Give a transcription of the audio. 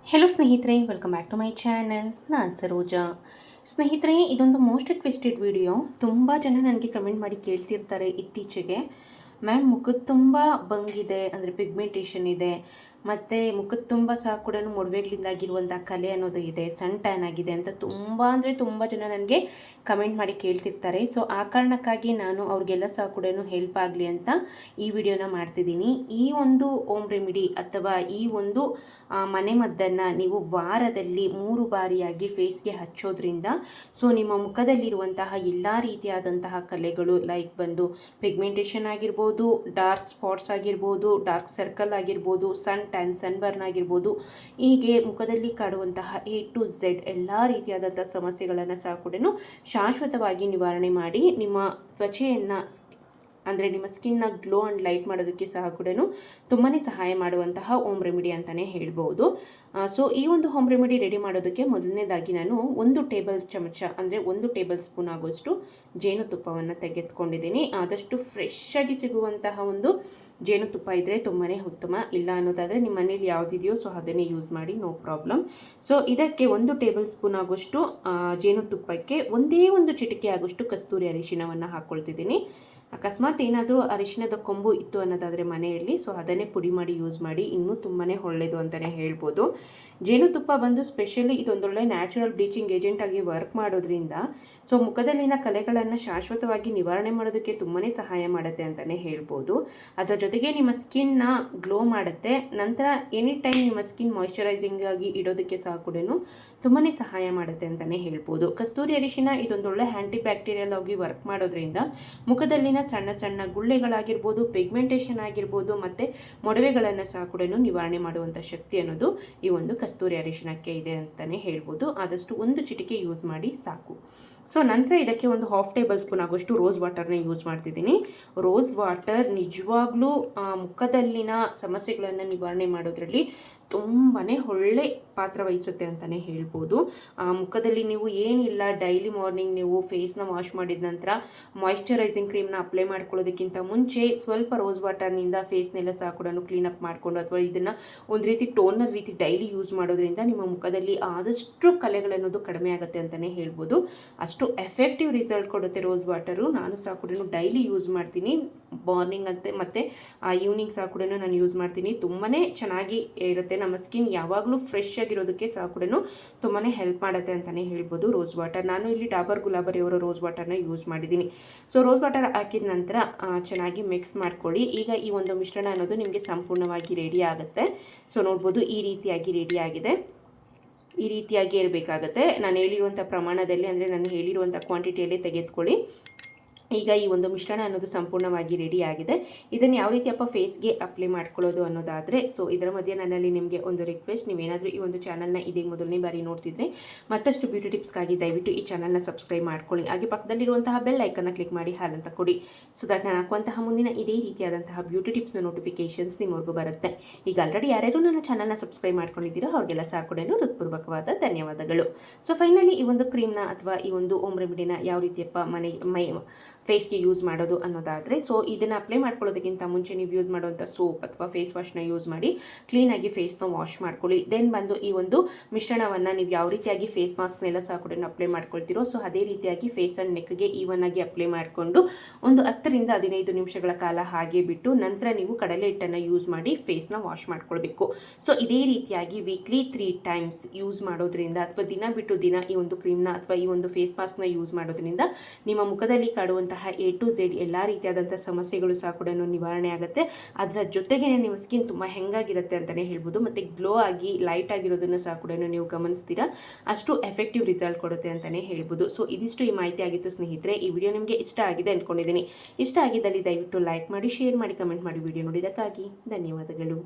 Hello ಸ್ನೇಹಿತರೆ, welcome back to my channel. ನಾನು ಸರೋಜಾ. ಸ್ನೇಹಿತರೆ, ಇದೊಂದು ಮೋಸ್ಟ್ ರಿಕ್ವೆಸ್ಟೆಡ್ ವಿಡಿಯೋ. ತುಂಬ ಜನ ನನಗೆ ಕಮೆಂಟ್ ಮಾಡಿ ಕೇಳ್ತಿರ್ತಾರೆ ಇತ್ತೀಚೆಗೆ, ಮ್ಯಾಮ್ ಮುಖದ ತುಂಬ ಬಂಗಿದೆ, ಅಂದರೆ ಪಿಗ್ಮೆಂಟೇಷನ್ ಇದೆ, ಮತ್ತು ಮುಖದ ತುಂಬ ಸಹ ಕೂಡ ಮೊಡವೆಗಳಿಂದಾಗಿರುವಂಥ ಕಲೆ ಅನ್ನೋದು ಇದೆ, ಸನ್ ಟ್ಯಾನ್ ಆಗಿದೆ ಅಂತ ತುಂಬ ಜನ ನನಗೆ ಕಮೆಂಟ್ ಮಾಡಿ ಕೇಳ್ತಿರ್ತಾರೆ. ಸೊ ಆ ಕಾರಣಕ್ಕಾಗಿ ನಾನು ಅವ್ರಿಗೆಲ್ಲ ಸಹ ಕೂಡ ಹೆಲ್ಪ್ ಆಗಲಿ ಅಂತ ಈ ವಿಡಿಯೋನ ಮಾಡ್ತಿದ್ದೀನಿ. ಈ ಒಂದು ಹೋಮ್ ರೆಮಿಡಿ ಅಥವಾ ಈ ಒಂದು ಮನೆಮದ್ದನ್ನು ನೀವು ವಾರದಲ್ಲಿ 3 ಬಾರಿಯಾಗಿ ಫೇಸ್ಗೆ ಹಚ್ಚೋದ್ರಿಂದ ಸೊ ನಿಮ್ಮ ಮುಖದಲ್ಲಿರುವಂತಹ ಎಲ್ಲ ರೀತಿಯಾದಂತಹ ಕಲೆಗಳು, ಲೈಕ್ ಬಂದು ಪಿಗ್ಮೆಂಟೇಷನ್ ಆಗಿರ್ಬೋದು, ಡಾರ್ಕ್ ಸ್ಪಾಟ್ಸ್ ಆಗಿರ್ಬೋದು, ಡಾರ್ಕ್ ಸರ್ಕಲ್ ಆಗಿರ್ಬೋದು, ಸನ್ ಟ್ಯಾನ್, ಸನ್ಬರ್ನ್ ಆಗಿರ್ಬೋದು, ಹೀಗೆ ಮುಖದಲ್ಲಿ ಕಾಡುವಂತಹ A to Z ಎಲ್ಲ ರೀತಿಯಾದಂಥ ಸಮಸ್ಯೆಗಳನ್ನು ಸಹ ಕೂಡ ಶಾಶ್ವತವಾಗಿ ನಿವಾರಣೆ ಮಾಡಿ ನಿಮ್ಮ ತ್ವಚೆಯನ್ನು, ಅಂದರೆ ನಿಮ್ಮ ಸ್ಕಿನ್ನ ಗ್ಲೋ ಆ್ಯಂಡ್ ಲೈಟ್ ಮಾಡೋದಕ್ಕೆ ಸಹ ಕೂಡ ತುಂಬಾ ಸಹಾಯ ಮಾಡುವಂತಹ ಹೋಮ್ ರೆಮಿಡಿ ಅಂತಲೇ ಹೇಳ್ಬೋದು. ಸೊ ಈ ಒಂದು ಹೋಮ್ ರೆಮಿಡಿ ರೆಡಿ ಮಾಡೋದಕ್ಕೆ ಮೊದಲನೇದಾಗಿ ನಾನು 1 ಟೇಬಲ್ ಚಮಚ, ಅಂದರೆ 1 ಟೇಬಲ್ ಸ್ಪೂನ್ ಆಗೋಷ್ಟು ಜೇನುತುಪ್ಪವನ್ನು ತೆಗೆದುಕೊಂಡಿದ್ದೀನಿ. ಆದಷ್ಟು ಫ್ರೆಶ್ ಆಗಿ ಸಿಗುವಂತಹ ಒಂದು ಜೇನುತುಪ್ಪ ಇದ್ದರೆ ತುಂಬಾ ಉತ್ತಮ. ಇಲ್ಲ ಅನ್ನೋದಾದರೆ ನಿಮ್ಮ ಮನೇಲಿ ಯಾವುದಿದೆಯೋ ಸೊ ಅದನ್ನೇ ಯೂಸ್ ಮಾಡಿ, ನೋ ಪ್ರಾಬ್ಲಮ್. ಸೊ ಇದಕ್ಕೆ 1 ಟೇಬಲ್ ಸ್ಪೂನ್ ಆಗೋಷ್ಟು ಜೇನುತುಪ್ಪಕ್ಕೆ ಒಂದೇ ಒಂದು ಚಿಟಿಕೆ ಆಗೋಷ್ಟು ಕಸ್ತೂರಿ ಅರಿಶಿಣವನ್ನು ಹಾಕ್ಕೊಳ್ತಿದ್ದೀನಿ. ಅಕಸ್ಮಾತ್ ಏನಾದರೂ ಅರಿಶಿಣದ ಕೊಂಬು ಇತ್ತು ಅನ್ನೋದಾದರೆ ಮನೆಯಲ್ಲಿ, ಸೊ ಅದನ್ನೇ ಪುಡಿ ಮಾಡಿ ಯೂಸ್ ಮಾಡಿ, ಇನ್ನೂ ತುಂಬಾ ಒಳ್ಳೆಯದು ಅಂತಲೇ ಹೇಳ್ಬೋದು. ಜೇನುತುಪ್ಪ ಬಂದು ಸ್ಪೆಷಲಿ ಇದೊಂದೊಳ್ಳೆ ನ್ಯಾಚುರಲ್ ಬ್ಲೀಚಿಂಗ್ ಏಜೆಂಟ್ ಆಗಿ ವರ್ಕ್ ಮಾಡೋದ್ರಿಂದ ಸೊ ಮುಖದಲ್ಲಿನ ಕಲೆಗಳನ್ನು ಶಾಶ್ವತವಾಗಿ ನಿವಾರಣೆ ಮಾಡೋದಕ್ಕೆ ತುಂಬಾ ಸಹಾಯ ಮಾಡುತ್ತೆ ಅಂತಲೇ ಹೇಳ್ಬೋದು. ಅದರ ಜೊತೆಗೆ ನಿಮ್ಮ ಸ್ಕಿನ್ನ ಗ್ಲೋ ಮಾಡುತ್ತೆ. ನಂತರ ಎನಿ ಟೈಮ್ ನಿಮ್ಮ ಸ್ಕಿನ್ ಮಾಯಿಶ್ಚರೈಸಿಂಗ್ ಆಗಿ ಇಡೋದಕ್ಕೆ ಸಹ ಕೂಡ ತುಂಬಾ ಸಹಾಯ ಮಾಡುತ್ತೆ ಅಂತಲೇ ಹೇಳ್ಬೋದು. ಕಸ್ತೂರಿ ಅರಿಶಿಣ ಇದೊಂದೊಳ್ಳೆ ಆ್ಯಂಟಿ ಬ್ಯಾಕ್ಟೀರಿಯಲ್ ಆಗಿ ವರ್ಕ್ ಮಾಡೋದ್ರಿಂದ ಮುಖದಲ್ಲಿನ ಸಣ್ಣ ಸಣ್ಣ ಗುಳ್ಳೆಗಳಾಗಿರ್ಬೋದು, ಪಿಗ್ಮೆಂಟೇಷನ್ ಆಗಿರ್ಬೋದು, ಮತ್ತು ಮೊಡವೆಗಳನ್ನು ಸಹ ಕೂಡ ನಿವಾರಣೆ ಮಾಡುವಂಥ ಶಕ್ತಿ ಅನ್ನೋದು ಈ ಒಂದು ಕಸ್ತೂರಿ ಅರಿಶಿಣಕ್ಕೆ ಇದೆ ಅಂತಲೇ ಹೇಳ್ಬೋದು. ಆದಷ್ಟು 1 ಚಿಟಿಕೆ ಯೂಸ್ ಮಾಡಿ ಸಾಕು. ಸೊ ನಂತರ ಇದಕ್ಕೆ ಒಂದು 1/2 ಟೇಬಲ್ ಸ್ಪೂನ್ ಆಗೋಷ್ಟು ರೋಸ್ ವಾಟರ್ನ ಯೂಸ್ ಮಾಡ್ತಿದ್ದೀನಿ. ರೋಸ್ ವಾಟರ್ ನಿಜವಾಗ್ಲೂ ಮುಖದಲ್ಲಿನ ಸಮಸ್ಯೆಗಳನ್ನು ನಿವಾರಣೆ ಮಾಡೋದ್ರಲ್ಲಿ ತುಂಬಾ ಒಳ್ಳೆ ಪಾತ್ರ ವಹಿಸುತ್ತೆ ಅಂತಲೇ ಹೇಳ್ಬೋದು. ಮುಖದಲ್ಲಿ ನೀವು ಏನಿಲ್ಲ, ಡೈಲಿ ಮಾರ್ನಿಂಗ್ ನೀವು ಫೇಸ್ನ ವಾಶ್ ಮಾಡಿದ ನಂತರ ಮಾಯಿಶ್ಚರೈಸಿಂಗ್ ಕ್ರೀಮ್ನ ಅಪ್ಲೈ ಮಾಡ್ಕೊಳ್ಳೋದಕ್ಕಿಂತ ಮುಂಚೆ ಸ್ವಲ್ಪ ರೋಸ್ ವಾಟರ್ನಿಂದ ಫೇಸ್ನೆಲ್ಲ ಸಹ ಕೂಡ ಕ್ಲೀನಪ್ ಮಾಡಿಕೊಂಡು, ಅಥವಾ ಇದನ್ನು ಒಂದು ರೀತಿ ಟೋನರ್ ರೀತಿ ಡೈಲಿ ಯೂಸ್ ಮಾಡೋದ್ರಿಂದ ನಿಮ್ಮ ಮುಖದಲ್ಲಿ ಆದಷ್ಟು ಕಲೆಗಳನ್ನೋದು ಕಡಿಮೆ ಆಗುತ್ತೆ ಅಂತಲೇ ಹೇಳ್ಬೋದು. ಅಷ್ಟು ಎಫೆಕ್ಟಿವ್ ರಿಸಲ್ಟ್ ಕೊಡುತ್ತೆ ರೋಸ್ ವಾಟರು. ನಾನು ಸಹ ಕೂಡ ಡೈಲಿ ಯೂಸ್ ಮಾಡ್ತೀನಿ, ಮಾರ್ನಿಂಗ್ ಅಂತ ಮತ್ತು ಈವ್ನಿಂಗ್ ಸಹ ಕೂಡ ನಾನು ಯೂಸ್ ಮಾಡ್ತೀನಿ. ತುಂಬಾ ಚೆನ್ನಾಗಿ ಇರುತ್ತೆ. ನಮ್ಮ ಸ್ಕಿನ್ ಯಾವಾಗಲೂ ಫ್ರೆಶ್ ಆಗಿರೋದಕ್ಕೆ ಸಹ ಕೂಡ ತುಂಬಾ ಹೆಲ್ಪ್ ಮಾಡುತ್ತೆ ಅಂತಲೇ ಹೇಳ್ಬೋದು ರೋಸ್ ವಾಟರ್. ನಾನು ಇಲ್ಲಿ ಡಾಬರ್ ಗುಲಾಬರಿ ಅವರ ರೋಸ್ ವಾಟರ್ನ ಯೂಸ್ ಮಾಡಿದ್ದೀನಿ. ಸೊ ರೋಸ್ ವಾಟರ್ ಹಾಕಿದ ನಂತರ ಚೆನ್ನಾಗಿ ಮಿಕ್ಸ್ ಮಾಡ್ಕೊಳ್ಳಿ. ಈಗ ಈ ಒಂದು ಮಿಶ್ರಣ ಅನ್ನೋದು ನಿಮಗೆ ಸಂಪೂರ್ಣವಾಗಿ ರೆಡಿ ಆಗುತ್ತೆ. ಸೊ ನೋಡ್ಬೋದು, ಈ ರೀತಿಯಾಗಿ ರೆಡಿ ಆಗಿದೆ. ಈ ರೀತಿಯಾಗಿ ಇರಬೇಕಾಗತ್ತೆ. ನಾನು ಹೇಳಿರುವಂಥ ಪ್ರಮಾಣದಲ್ಲಿ, ಅಂದರೆ ನಾನು ಹೇಳಿರುವಂಥ ಕ್ವಾಂಟಿಟಿಯಲ್ಲಿ ತೆಗೆದುಕೊಳ್ಳಿ. ಈಗ ಈ ಒಂದು ಮಿಶ್ರಣ ಅನ್ನೋದು ಸಂಪೂರ್ಣವಾಗಿ ರೆಡಿ ಆಗಿದೆ. ಇದನ್ನು ಯಾವ ರೀತಿಯಪ್ಪ ಫೇಸ್ಗೆ ಅಪ್ಲೈ ಮಾಡ್ಕೊಳ್ಳೋದು ಅನ್ನೋದಾದರೆ, ಸೊ ಇದರ ಮಧ್ಯೆ ನನ್ನಲ್ಲಿ ನಿಮಗೆ ಒಂದು ರಿಕ್ವೆಸ್ಟ್, ನೀವೇನಾದರೂ ಈ ಒಂದು ಚಾನಲ್ನ ಇದೇ ಮೊದಲನೇ ಬಾರಿ ನೋಡ್ತಿದ್ರೆ ಮತ್ತಷ್ಟು ಬ್ಯೂಟಿ ಟಿಪ್ಸ್ಗಾಗಿ ದಯವಿಟ್ಟು ಈ ಚಾನಲ್ನ ಸಬ್ಸ್ಕ್ರೈಬ್ ಮಾಡ್ಕೊಳ್ಳಿ. ಹಾಗೆ ಪಕ್ಕದಲ್ಲಿರುವಂತಹ ಬೆಲ್ ಐಕನ್ನ ಕ್ಲಿಕ್ ಮಾಡಿ ಹಾಲ್ ಅಂತ ಕೊಡಿ. ಸೊ ದಟ್ ನಾನು ಹಾಕುವಂತಹ ಮುಂದಿನ ಇದೇ ರೀತಿಯಾದಂತಹ ಬ್ಯೂಟಿ ಟಿಪ್ಸ್ನ ನೋಟಿಫಿಕೇಷನ್ಸ್ ನಿಮ್ಮವರೆಗೂ ಬರುತ್ತೆ. ಈಗ ಆಲ್ರೆಡಿ ಯಾರ್ಯಾರು ನನ್ನ ಚಾನಲ್ನ ಸಬ್ಸ್ಕ್ರೈಬ್ ಮಾಡ್ಕೊಂಡಿದ್ದೀರೋ ಅವ್ರಿಗೆಲ್ಲ ಸಹ ಕೂಡ ಹೃತ್ಪೂರ್ವಕವಾದ ಧನ್ಯವಾದಗಳು. ಸೊ ಫೈನಲಿ ಈ ಒಂದು ಕ್ರೀಮ್ನ ಅಥವಾ ಈ ಒಂದು ಹೋಮ್ ರೆಮಿಡಿನ ಯಾವ ರೀತಿಯಪ್ಪ ಫೇಸ್ಗೆ ಯೂಸ್ ಮಾಡೋದು ಅನ್ನೋದಾದರೆ, ಸೊ ಇದನ್ನು ಅಪ್ಲೈ ಮಾಡ್ಕೊಳ್ಳೋದಕ್ಕಿಂತ ಮುಂಚೆ ನೀವು ಯೂಸ್ ಮಾಡುವಂಥ ಸೋಪ್ ಅಥವಾ ಫೇಸ್ ವಾಶ್ನ ಯೂಸ್ ಮಾಡಿ ಕ್ಲೀನಾಗಿ ಫೇಸ್ನ ವಾಶ್ ಮಾಡ್ಕೊಳ್ಳಿ. ದೆನ್ ಬಂದು ಈ ಒಂದು ಮಿಶ್ರಣವನ್ನು ನೀವು ಯಾವ ರೀತಿಯಾಗಿ ಫೇಸ್ ಮಾಸ್ಕ್ನೆಲ್ಲ ಸಹ ಕೂಡ ಅಪ್ಲೈ ಮಾಡ್ಕೊಳ್ತೀರೋ ಸೊ ಅದೇ ರೀತಿಯಾಗಿ ಫೇಸ್ ಆ್ಯಂಡ್ ನೆಕ್ಗೆ ಈವನ್ ಆಗಿ ಅಪ್ಲೈ ಮಾಡಿಕೊಂಡು ಒಂದು 10 ರಿಂದ 15 ನಿಮಿಷಗಳ ಕಾಲ ಹಾಗೆ ಬಿಟ್ಟು ನಂತರ ನೀವು ಕಡಲೆ ಹಿಟ್ಟನ್ನು ಯೂಸ್ ಮಾಡಿ ಫೇಸ್ನ ವಾಶ್ ಮಾಡ್ಕೊಳ್ಬೇಕು. ಸೊ ಇದೇ ರೀತಿಯಾಗಿ ವೀಕ್ಲಿ 3 ಟೈಮ್ಸ್ ಯೂಸ್ ಮಾಡೋದ್ರಿಂದ, ಅಥವಾ ದಿನ ಬಿಟ್ಟು ದಿನ ಈ ಒಂದು ಕ್ರೀಮ್ನ ಅಥವಾ ಈ ಒಂದು ಫೇಸ್ ಮಾಸ್ಕ್ನ ಯೂಸ್ ಮಾಡೋದ್ರಿಂದ ನಿಮ್ಮ ಮುಖದಲ್ಲಿ ಕಾಡುವಂತಹ A to Z ಎಲ್ಲ ರೀತಿಯಾದಂಥ ಸಮಸ್ಯೆಗಳು ಸಹ ಕೂಡ ನಿವಾರಣೆ ಆಗುತ್ತೆ. ಅದರ ಜೊತೆಗೆ ನಿಮ್ಮ ಸ್ಕಿನ್ ತುಂಬ ಹೆಂಗಾಗಿರುತ್ತೆ ಅಂತಲೇ ಹೇಳ್ಬೋದು, ಮತ್ತು ಗ್ಲೋ ಆಗಿ ಲೈಟ್ ಆಗಿರೋದನ್ನು ಸಹ ಕೂಡ ನೀವು ಗಮನಿಸ್ತೀರಾ. ಅಷ್ಟು ಎಫೆಕ್ಟಿವ್ ರಿಸಲ್ಟ್ ಕೊಡುತ್ತೆ ಅಂತಲೇ ಹೇಳ್ಬೋದು. ಸೊ ಇದಿಷ್ಟು ಈ ಮಾಹಿತಿ ಆಗಿತ್ತು ಸ್ನೇಹಿತರೆ. ಈ ವಿಡಿಯೋ ನಿಮಗೆ ಇಷ್ಟ ಆಗಿದೆ ಅಂದ್ಕೊಂಡಿದ್ದೀನಿ. ಇಷ್ಟ ಆಗಿದ್ದಲ್ಲಿ ದಯವಿಟ್ಟು ಲೈಕ್ ಮಾಡಿ, ಶೇರ್ ಮಾಡಿ, ಕಮೆಂಟ್ ಮಾಡಿ. ವಿಡಿಯೋ ನೋಡಿದ್ದಕ್ಕಾಗಿ ಧನ್ಯವಾದಗಳು.